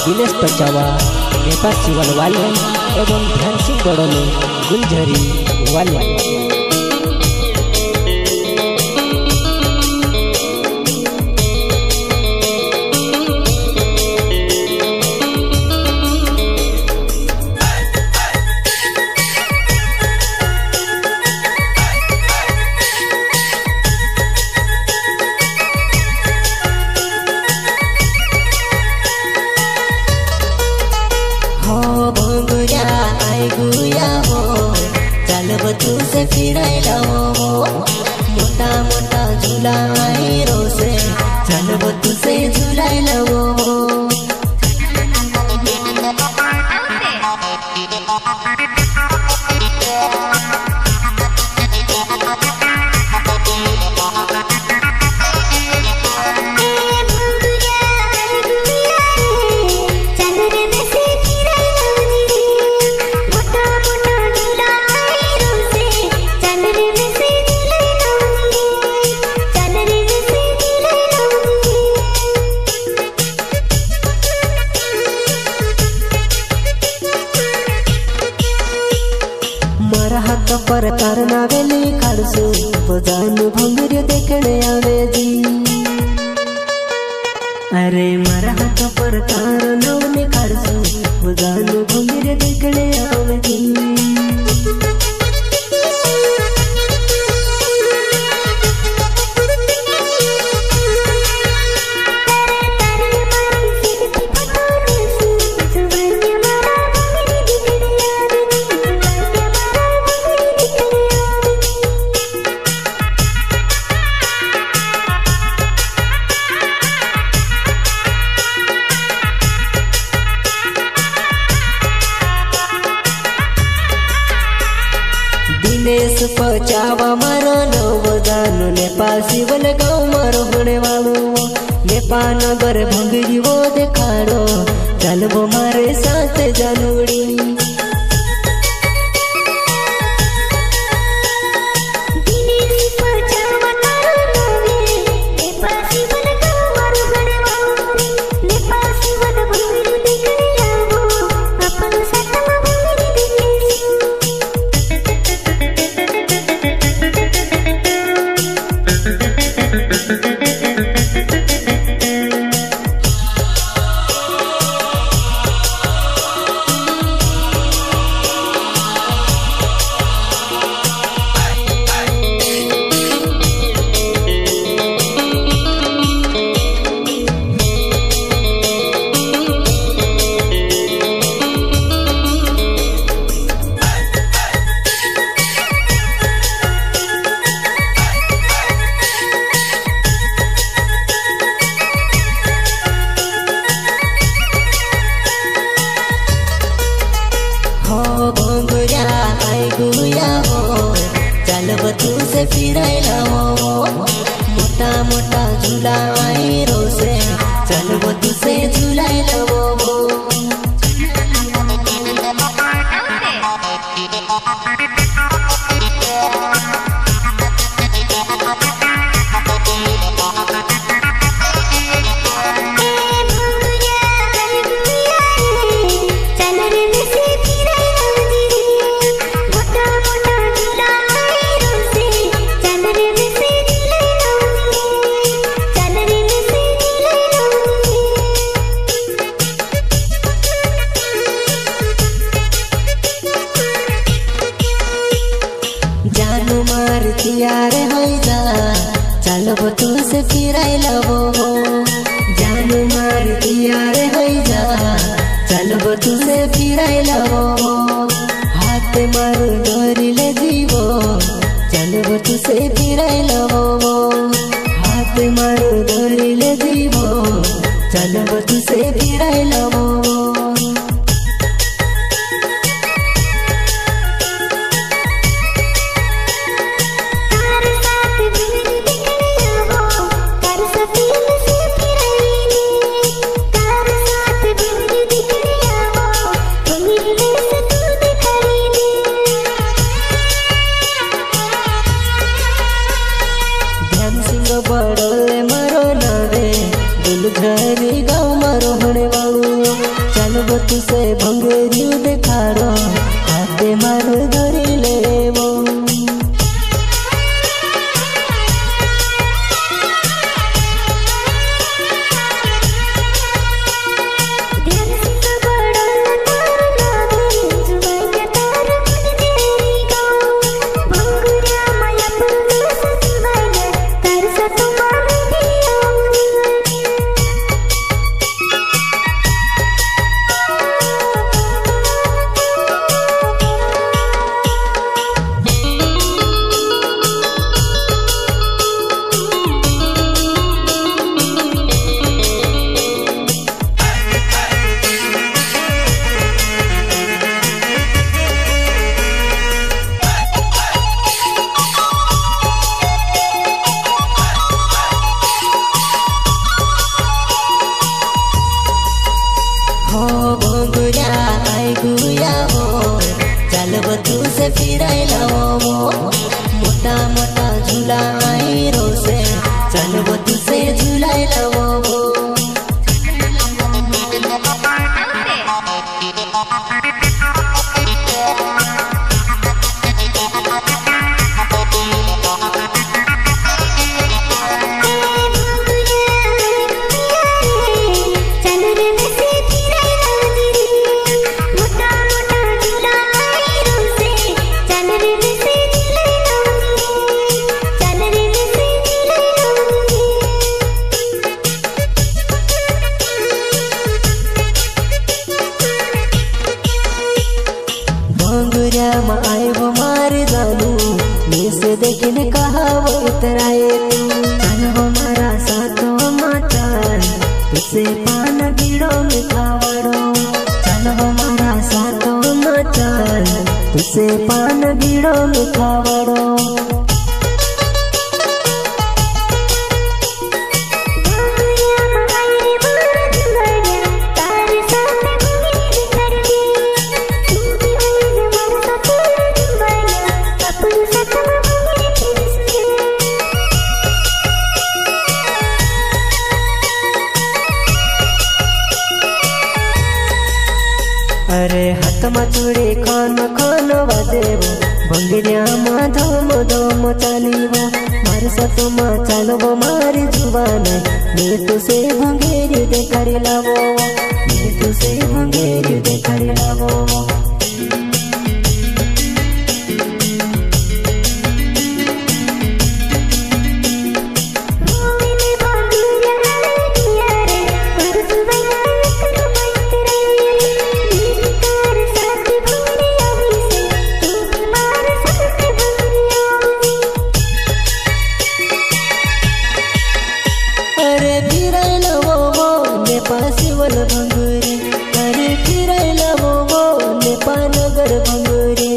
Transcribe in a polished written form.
दिनेश पचावा, नेपाल शिवन वाले एवं ध्यान सिंह बड़ोले गुंजरी वाले। तुसे फिरायला हो मोठा मोठा झुला आहे रोसे चलव तुसे झुलायला हो। हाथ पर तारना वेली खड़सू बजान भंगुर देखने आवे जी। अरे मारा हाथ पर तारना वेली खड़सू बजान भंगुर देखने आवे जी। दिनेश पचावा मारो नव जानो नेपाल शिवन गाँव मारो होने वालो नेपाल नगर भंगरी वो देखाड़ो चलबो मारे साथ जानूड़ी। चलव तुसे फिरायला हो मोठा मोठा झुला आहे रोसे चलव तुसे झुलायला हो। जानू मार तैयार हो जा चलबो तुसे फिरायला हो। जानू मार तैयार हो जा चलबो तुसे फिरायला हो। हाथ मार धरिले जीवो चलबो तुसे फिरायला हो। हाथ मार धरिले जीवो चलबो तुसे फिरायला हो। Thank you. चाल बधु से फिरायला वो मोटा मोटा झूला आई रोसे चाल बधु से झूलायला वो भंगुरिया माय वो मार जानू से देखिन कहा वो इतराए चल वो मारा सातो माचल तुसे पान गिड़ो में खावड़ो चल वो मारा सातो माचल तुसे पान गिड़ो में खावड़ो अरे हाथ में चूड़ी खान खान बजेबो भंगिरिया में धम धम चालीबो मारे साथ में चालबो मारी जुबान मैं तुसे भंगेरी देखाड़ी लावो मैं तुसे भंगेरी देखाड़ी लावो पासिवल भंगुरी अरे फिरायला वो नेपा नगर भंगुरी